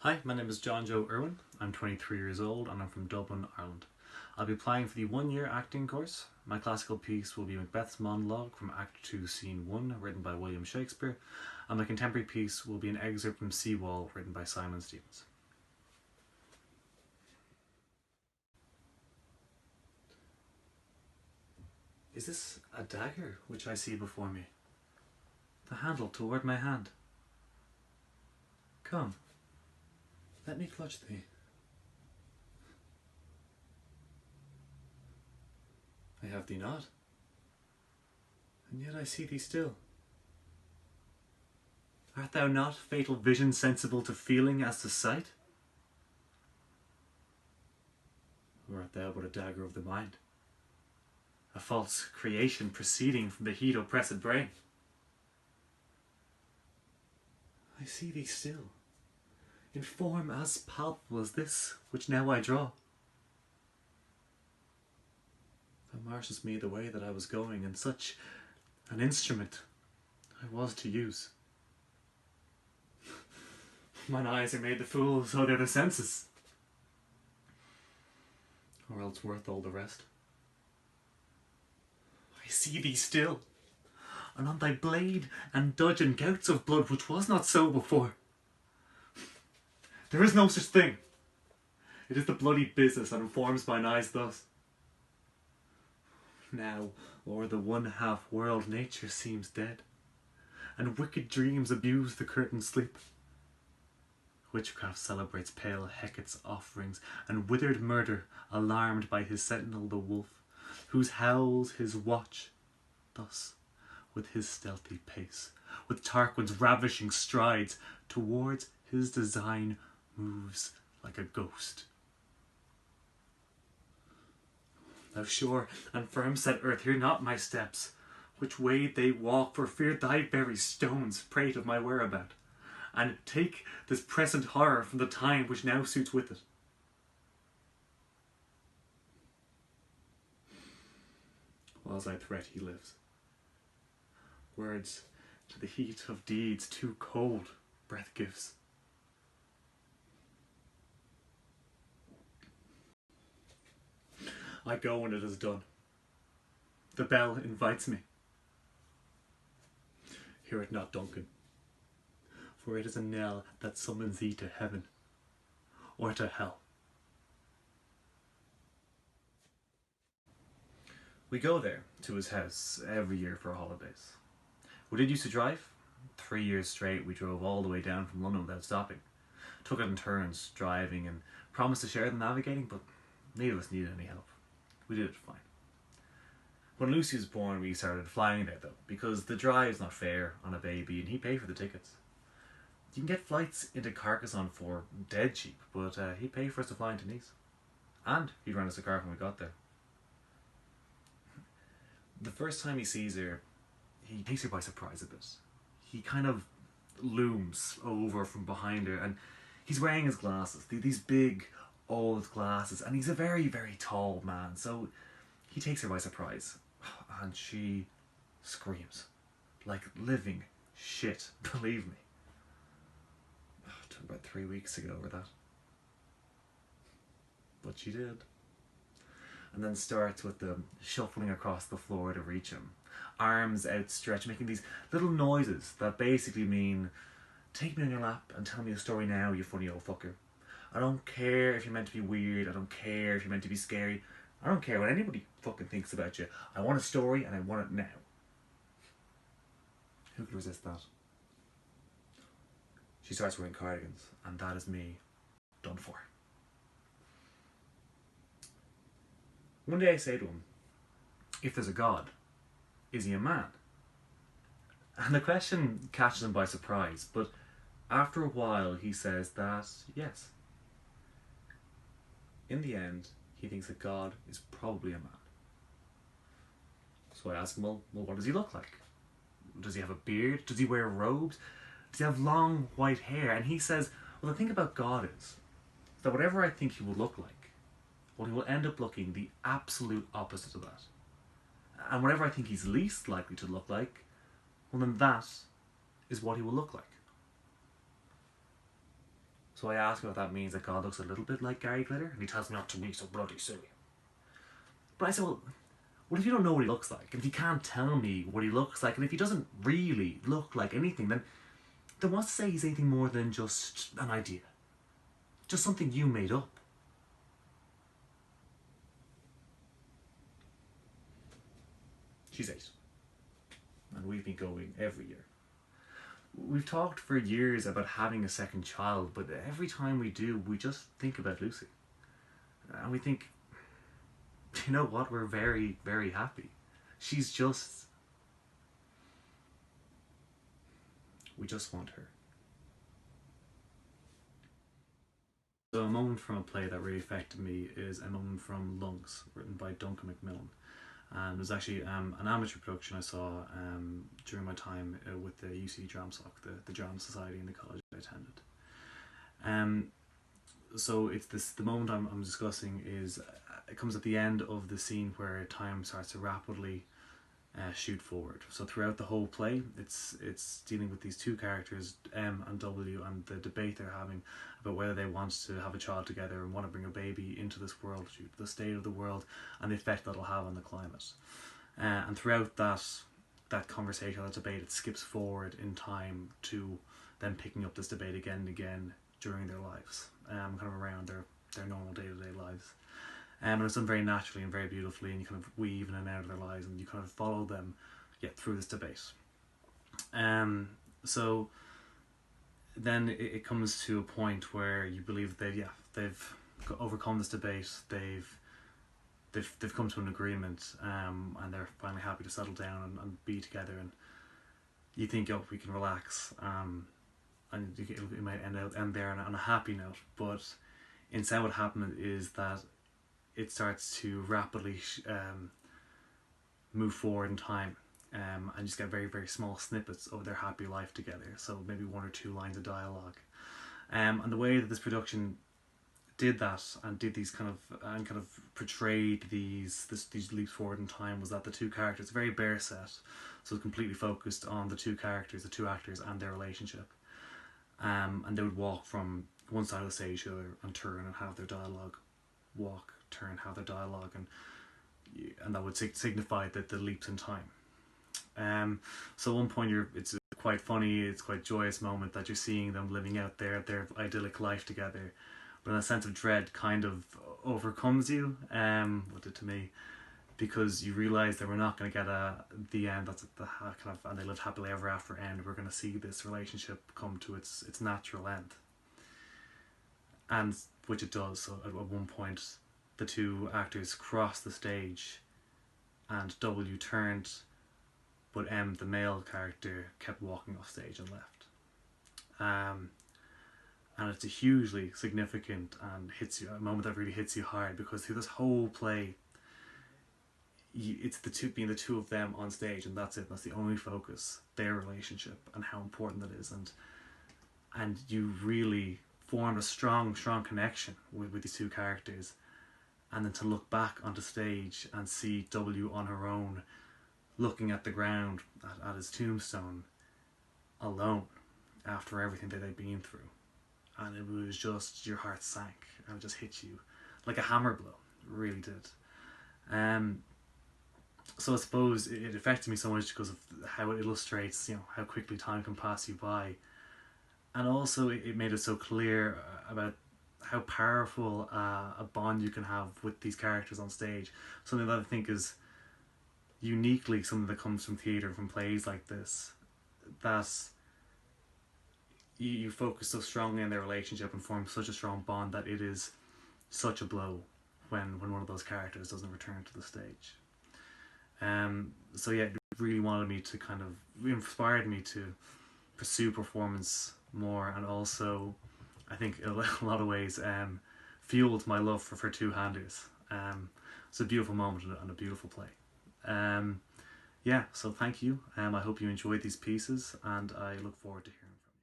Hi, my name is Johnjoe Irwin. I'm 23 years old and I'm from Dublin, Ireland. I'll be applying for the one-year acting course. My classical piece will be Macbeth's Monologue from Act 2, Scene 1, written by William Shakespeare, and my contemporary piece will be an excerpt from Seawall, written by Simon Stevens. Is this a dagger which I see before me? The handle toward my hand. Come, let me clutch thee. I have thee not, and yet I see thee still. Art thou not, fatal vision, sensible to feeling as to sight? Or art thou but a dagger of the mind, a false creation proceeding from the heat oppressed brain? I see thee still, in form as palpable as this which now I draw. Thou marshest me the way that I was going, and such an instrument I was to use. Mine eyes are made the fool, so they're the senses, or else worth all the rest. I see thee still, and on thy blade and dudgeon gouts of blood, which was not so before. There is no such thing. It is the bloody business that informs mine eyes thus. Now, o'er the one-half world nature seems dead, and wicked dreams abuse the curtained sleep. Witchcraft celebrates pale Hecate's offerings, and withered murder, alarmed by his sentinel the wolf, whose howls his watch, thus, with his stealthy pace, with Tarquin's ravishing strides, towards his design moves like a ghost. Thou sure and firm set earth, hear not my steps, which way they walk, for fear thy very stones prate of my whereabout, and take this present horror from the time which now suits with it. Whiles I threat he lives. Words to the heat of deeds too cold breath gives. I go when it is done. The bell invites me. Hear it not, Duncan, for it is a knell that summons thee to heaven or to hell. We go there, to his house, every year for holidays. We did used to drive. 3 years straight we drove all the way down from London without stopping. Took it in turns, driving, and promised to share the navigating, but neither of us needed any help. We did it fine. When Lucy was born, we started flying there though, because the drive's not fair on a baby and he paid for the tickets. You can get flights into Carcassonne for dead cheap, but he paid for us to fly into Nice. And he ran us a car when we got there. The first time he sees her, he takes her by surprise a bit. He kind of looms over from behind her, and he's wearing his glasses, these big old glasses, and he's a very, very tall man, so he takes her by surprise, and she screams like living shit, believe me. It took about 3 weeks to get over that, but she did. And then starts with the shuffling across the floor to reach him, arms outstretched, making these little noises that basically mean, take me on your lap and tell me a story now, you funny old fucker. I don't care if you're meant to be weird, I don't care if you're meant to be scary, I don't care what anybody fucking thinks about you. I want a story and I want it now. Who could resist that? She starts wearing cardigans, and that is me done for. One day I say to him, if there's a God, is he a man? And the question catches him by surprise, but after a while he says that yes. In the end, he thinks that God is probably a man. So I ask him, well, what does he look like? Does he have a beard? Does he wear robes? Does he have long white hair? And he says, well, the thing about God is that whatever I think he will look like, well, he will end up looking the absolute opposite of that. And whatever I think he's least likely to look like, well, then that is what he will look like. So I ask him if that means that God looks a little bit like Gary Glitter, and he tells me not to be so bloody silly. But I say, well, what if you don't know what he looks like? And if you can't tell me what he looks like, and if he doesn't really look like anything, then what's to say he's anything more than just an idea? Just something you made up. She's 8. And we've been going every year. We've talked for years about having a second child, but every time we do, we just think about Lucy. And we think, you know what, we're very, very happy. She's just... we just want her. So a moment from a play that really affected me is a moment from Lungs, written by Duncan Macmillan. And it was actually an amateur production I saw during my time with the UC Dramsoc, the Drama Society in the college I attended. So it's the moment I'm discussing is, it comes at the end of the scene where time starts to rapidly shoot forward. So throughout the whole play, it's dealing with these two characters, M and W, and the debate they're having about whether they want to have a child together and want to bring a baby into this world, due to the state of the world and the effect that'll have on the climate. And throughout that conversation, that debate, it skips forward in time to them picking up this debate again and again during their lives, kind of around their normal day-to-day lives. And it's done very naturally and very beautifully, and you kind of weave in and out of their lives, and you kind of follow them through this debate. So then it comes to a point where you believe they've overcome this debate, they've come to an agreement, and they're finally happy to settle down and be together, and you think, oh, we can relax, and it might end there on a happy note. But instead what happened is that it starts to rapidly move forward in time, and just get very, very small snippets of their happy life together. So maybe 1 or 2 lines of dialogue. And the way that this production did that and did these kind of portrayed these leaps forward in time was that the two characters, very bare set, so completely focused on the two characters, the two actors and their relationship. And they would walk from one side of the stage to the other and turn and have their dialogue, walk, turn, have their dialogue, and that would signify that the leaps in time. So at one point it's quite funny, it's quite joyous moment that you're seeing them living out their idyllic life together, but a sense of dread kind of overcomes you, what did to me, because you realise that we're not going to get the end that's the kind of and they lived happily ever after end. We're going to see this relationship come to its natural end, and which it does. So at one point the two actors crossed the stage and W turned, but M, the male character, kept walking off stage and left. And it's a hugely significant and a moment that really hits you hard, because through this whole play, it's being the two of them on stage, and that's it. That's the only focus, their relationship and how important that is, and you really formed a strong connection with these two characters. And then to look back onto stage and see W on her own, looking at the ground at his tombstone, alone, after everything that they'd been through. And it was just, your heart sank, and it just hit you like a hammer blow. It really did. So I suppose it affected me so much because of how it illustrates, how quickly time can pass you by. And also it made it so clear about how powerful a bond you can have with these characters on stage. Something that I think is uniquely something that comes from theatre and from plays like this, that you focus so strongly on their relationship and form such a strong bond that it is such a blow when one of those characters doesn't return to the stage. So yeah, it really wanted me to inspired me to pursue performance more, and also I think in a lot of ways fueled my love for two-handers. It's a beautiful moment and a beautiful play. So thank you. I hope you enjoyed these pieces, and I look forward to hearing